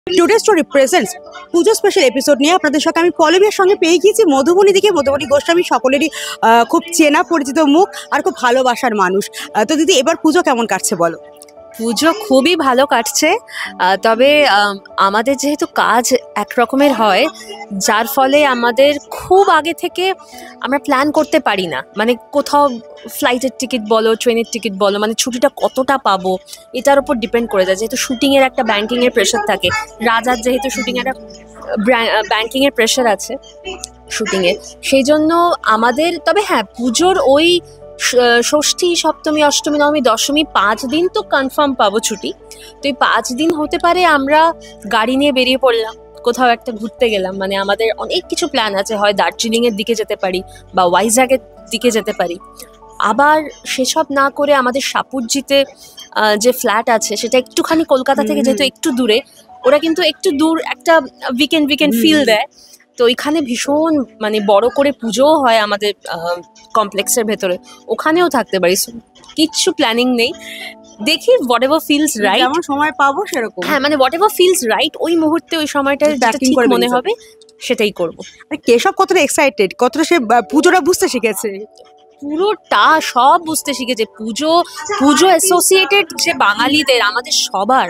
Today story presents পুজো special episode নিয়ে আপনাদের সঙ্গে আমি পল্লবীর সঙ্গে পেয়ে গিয়েছি মধুবনী দিকে। মধুবনী গোস্বামী সকলেরই খুব চেনা পরিচিত মুখ আর খুব ভালোবাসার মানুষ। তো দিদি, এবার পুজো কেমন কাটছে বলো? পুজো খুবই ভালো কাটছে, তবে আমাদের যেহেতু কাজ এক রকমের হয়, যার ফলে আমাদের খুব আগে থেকে আমরা প্ল্যান করতে পারি না। মানে কোথাও ফ্লাইটের টিকিট বলো, ট্রেনের টিকিট বলো, মানে ছুটিটা কতটা পাবো এটার উপর ডিপেন্ড করে যায়। যেহেতু শুটিংয়ের একটা ব্যাংকিংয়ের প্রেশার থাকে, রাজার যেহেতু শুটিংয়ের একটা ব্যাংকিংয়ের প্রেশার আছে শুটিংয়ে, সেই জন্য আমাদের, তবে হ্যাঁ, পুজোর ওই ষষ্ঠী, সপ্তমী, অষ্টমী, নবমী, দশমী 5 দিন তো কনফার্ম পাবো ছুটি। তো এই 5 দিন হতে পারে আমরা গাড়ি নিয়ে বেরিয়ে পড়লাম, কোথাও একটা ঘুরতে গেলাম। মানে আমাদের অনেক কিছু প্ল্যান আছে, হয় দার্জিলিংয়ের দিকে যেতে পারি বা ওয়াইজাগের দিকে যেতে পারি। আবার সেসব না করে আমাদের সাপুরজিতে যে ফ্ল্যাট আছে সেটা একটুখানি কলকাতা থেকে যেহেতু একটু দূরে, ওরা কিন্তু একটু দূর একটা উইকেন্ড ফিল দেয়। তো ওইখানে ভীষণ মানে বড় করে পুজোও হয় আমাদের কমপ্লেক্সের ভেতরে, ওখানেও থাকতে পারি। কিচ্ছু প্ল্যানিং নেই, দেখি হোয়াট এভার ফিলস রাইট, যেমন সময় পাবো সেরকম। হ্যাঁ, মানে হোয়াট এভার ফিলস রাইট ওই মুহূর্তে ওই সময়টা যেটা ঠিক মনে হবে সেটাই করবো। কেশব কতটা এক্সাইটেড, কতটা সে পুজোটা বুঝতে শিখেছে? পুরোটা সব বুঝতে শিখেছে। পুজো অ্যাসোসিয়েটেড যে বাঙালিদের, আমাদের সবার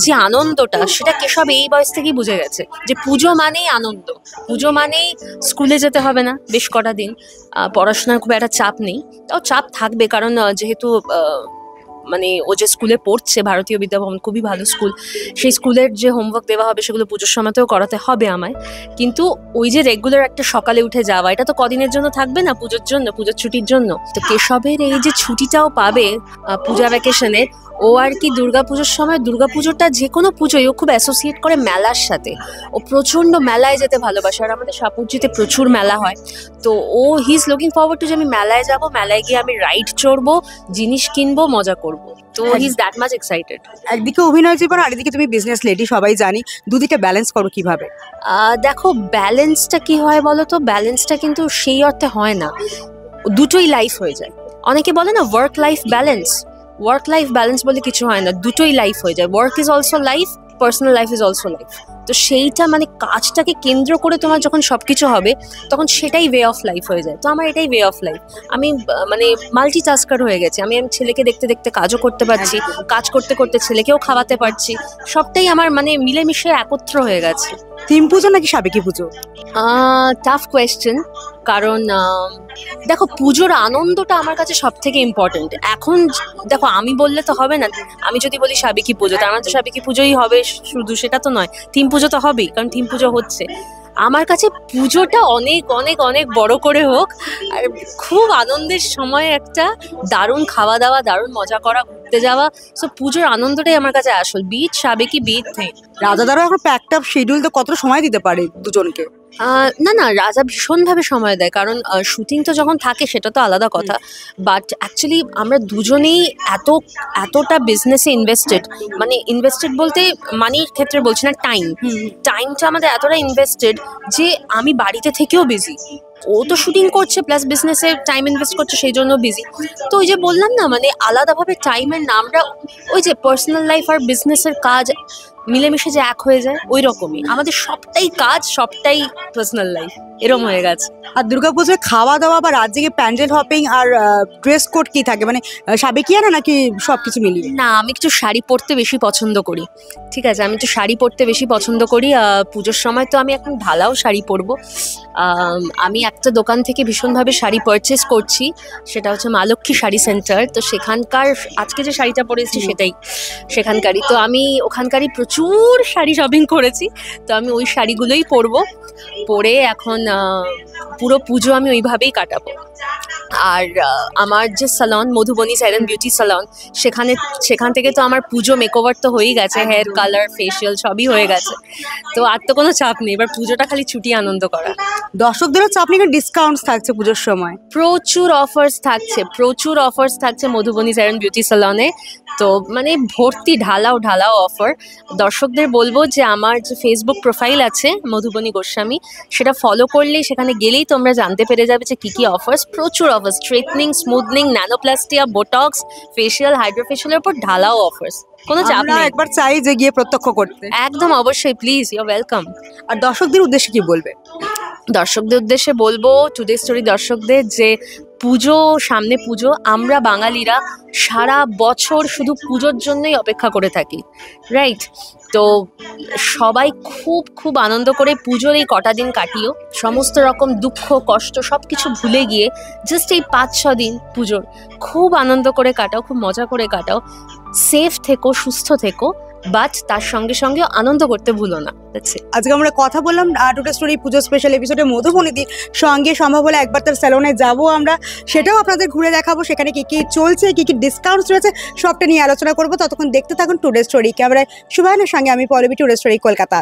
যে আনন্দটা, সেটা কেশব এই বয়স থেকেই বুঝে গেছে যে পুজো মানেই আনন্দ। পুজো মানেই স্কুলে যেতে হবে না বেশ কটা দিন, পড়াশোনার খুব একটা চাপ নেই। তাও চাপ থাকবে, কারণ যেহেতু মানে ও যে স্কুলে পড়ছে, ভারতীয় বিদ্যাভবন খুবই ভালো স্কুল, সেই স্কুলের যে হোমওয়ার্ক দেওয়া হবে সেগুলো পুজোর সময়তেও করাতে হবে আমায়। কিন্তু ওই যে রেগুলার একটা সকালে উঠে যাওয়া, এটা তো কদিনের জন্য থাকবে না, পুজোর জন্য, পুজোর ছুটির জন্য। তো কেশবের এই যে ছুটিটাও পাবে পূজা ভ্যাকেশনের, ও আর কি দুর্গাপুজোর সময়, দুর্গাপুজোটা যে কোনো পুজোই ও খুব অ্যাসোসিয়েট করে মেলার সাথে। ও প্রচণ্ড মেলায় যেতে ভালোবাসে, আর আমাদের সাপুরজিতে প্রচুর মেলা হয়। তো ও he is looking forward to যে আমি মেলায় যাব, মেলায় গিয়ে আমি রাইড চড়বো, জিনিস কিনবো, মজা করবো। তো he is that much excited. একদিকে অভিনয় জীবন আর একদিকে তুমি বিজনেস লেডি, সবাই জানি। দুদিকে ব্যালেন্স করো কিভাবে? দেখো, ব্যালেন্সটা কি হয় বলো তো, ব্যালেন্সটা কিন্তু সেই অর্থে হয় না, দুটোই লাইফ হয়ে যায়। অনেকে বলে না ওয়ার্ক লাইফ ব্যালেন্স বলে কিছু হয় না, দুটোই লাইফ হয়ে যায়। Work is also life, personal life is also life. তো সেইটা মানে কাজটাকে কেন্দ্র করে তোমার যখন সবকিছু হবে, তখন সেটাই ওয়ে অফ লাইফ হয়ে যায়। তো আমার এটাই ওয়ে অফ লাইফ। আমি মানে মাল্টিটাস্কার হয়ে গেছি। আমি ছেলেকে দেখতে দেখতে কাজও করতে পারছি, কাজ করতে করতে ছেলেকেও খাওয়াতে পারছি, সবটাই আমার মানে মিলেমিশে একত্র হয়ে গেছে। থিম পুজো নাকি সাবেকি পুজো? টাফ কোয়েশ্চেন, কারণ দেখো, পুজোর আনন্দটা আমার কাছে সব থেকে ইম্পর্টেন্ট। এখন দেখো, আমি বললে তো হবে না, আমি যদি বলি সাবেকি পুজো, তার মানে তো সাবেকি পুজোই হবে শুধু, সেটা তো নয়। থিম পুজো তো হবেই, কারণ থিম পুজো হচ্ছে। আমার কাছে পুজোটা অনেক অনেক অনেক বড় করে হোক, আর খুব আনন্দের সময়, একটা দারুণ খাওয়া দাওয়া, দারুণ মজা করা, ঘুরতে যাওয়া। সো পুজোর আনন্দটাই আমার কাছে আসল, বিট সাবেকি বিট থিম। রাজাদারও এখন প্যাকড আপ শিডিউল, তো কতটা সময় দিতে পারে দুজনকে? না, রাজা ভীষণভাবে সময় দেয়, কারণ শুটিং তো যখন থাকে সেটা তো আলাদা কথা, বাট অ্যাকচুয়ালি আমরা দুজনেই এতটা বিজনেসে ইনভেস্টেড বলতে মানির ক্ষেত্রে বলছি না, টাইমটা আমাদের এতটা ইনভেস্টেড যে আমি বাড়িতে থেকেও বিজি, ও তো শুটিং করছে প্লাস বিজনেসে টাইম ইনভেস্ট করছে, সেই জন্য বিজি। তো ওই যে বললাম না, মানে আলাদাভাবে টাইমের না, আমরা ওই যে পার্সোনাল লাইফ আর বিজনেসের কাজ মিলেমিশে যে এক হয়ে যায়, ওই রকমই আমাদের সবটাই কাজ, সবটাই পার্সোনাল লাইফ, এরকম হয়ে গেছে। আর দুর্গাপুজোয় খাওয়া দাওয়া বা রাত জেগে প্যান্ডেল হপিং আর ড্রেস কোড কি থাকে, মানে সাবেকিয়ানা নাকি সবকিছু মিলিয়ে? না, আমি একটু শাড়ি পরতে বেশি পছন্দ করি। ঠিক আছে, আমি একটু শাড়ি পরতে বেশি পছন্দ করি। পুজোর সময় তো আমি এখন ঢালাও শাড়ি পরবো। আমি একটা দোকান থেকে ভীষণভাবে শাড়ি পারচেস করছি, সেটা হচ্ছে মা লক্ষ্মী শাড়ি সেন্টার। তো সেখানকার আজকে যে শাড়িটা পরেছি সেটাই সেখানকারই। তো আমি ওখানকারই প্রচুর শাড়ি শপিং করেছি, তো আমি ওই শাড়িগুলোই পরে এখন পুরো পুজো আমি ওইভাবেই কাটাবো। আর আমার যে সালন মধুবনী হেয়ার অ্যান্ড বিউটি সালন, সেখান থেকে তো আমার পুজো মেকওভার তো হয়েই গেছে, হেয়ার কালার, ফেশিয়াল সবই হয়ে গেছে। তো আর তো কোনো চাপ নেই, এবার পুজোটা খালি ছুটি আনন্দ করা। দর্শকদেরও চাপ নেই, ডিসকাউন্টস থাকছে পুজোর সময়, প্রচুর অফার্স থাকছে মধুবনী হেয়ার অ্যান্ড বিউটি সালনে। তো মানে ভর্তি ঢালাও অফার। দর্শকদের বলবো যে আমার যে ফেসবুক প্রোফাইল আছে মধুবনী গোস্বামী, সেটা ফলো করলেই, সেখানে গেলেই তোমরা জানতে পেরে যাবে যে কী কী অফার্স। প্রচুর offer, straightening, smoothing, nanoplastia, botox, facial, হাইড্রোফেশিয়ালের উপর ঢালাও অফার্স, কোনো চাপ আমরা নেই। একবার চাই যে গিয়ে প্রত্যক্ষ করতে। একদম অবশ্যই, প্লিজ, ইউ ওয়েলকাম। আর দর্শকদের উদ্দেশ্যে কি বলবে? দর্শকদের উদ্দেশ্যে বলবো, টুডে স্টোরি দর্শকদের, যে পুজো, সামনে পুজো, আমরা বাঙালিরা সারা বছর শুধু পুজোর জন্যই অপেক্ষা করে থাকি, রাইট? তো সবাই খুব খুব আনন্দ করে পুজোর এই কটা দিন কাটিও, সমস্ত রকম দুঃখ কষ্ট সব কিছু ভুলে গিয়ে জাস্ট এই 5-6 দিন পুজোর খুব আনন্দ করে কাটাও, খুব মজা করে কাটাও, সেফ থেকো, সুস্থ থেকো, বাট তার সঙ্গে সঙ্গে আনন্দ করতে ভুলো না। That's it. আজকে আমরা কথা বললাম টুডে স্টোরি পুজো স্পেশাল এপিসোডে মধুবনীদির সঙ্গে। সম্ভব হলে একবার তার স্যালনে যাবো আমরা, সেটাও আপনাদের ঘুরে দেখাবো, সেখানে কি কি চলছে, কি কি ডিসকাউন্টস রয়েছে, সবটা নিয়ে আলোচনা করবো। ততক্ষণ দেখতে থাকুন টুডে স্টোরি। ক্যামেরায় শুভায়নের সঙ্গে আমি পল্লবী, টুডে স্টোরি কলকাতা।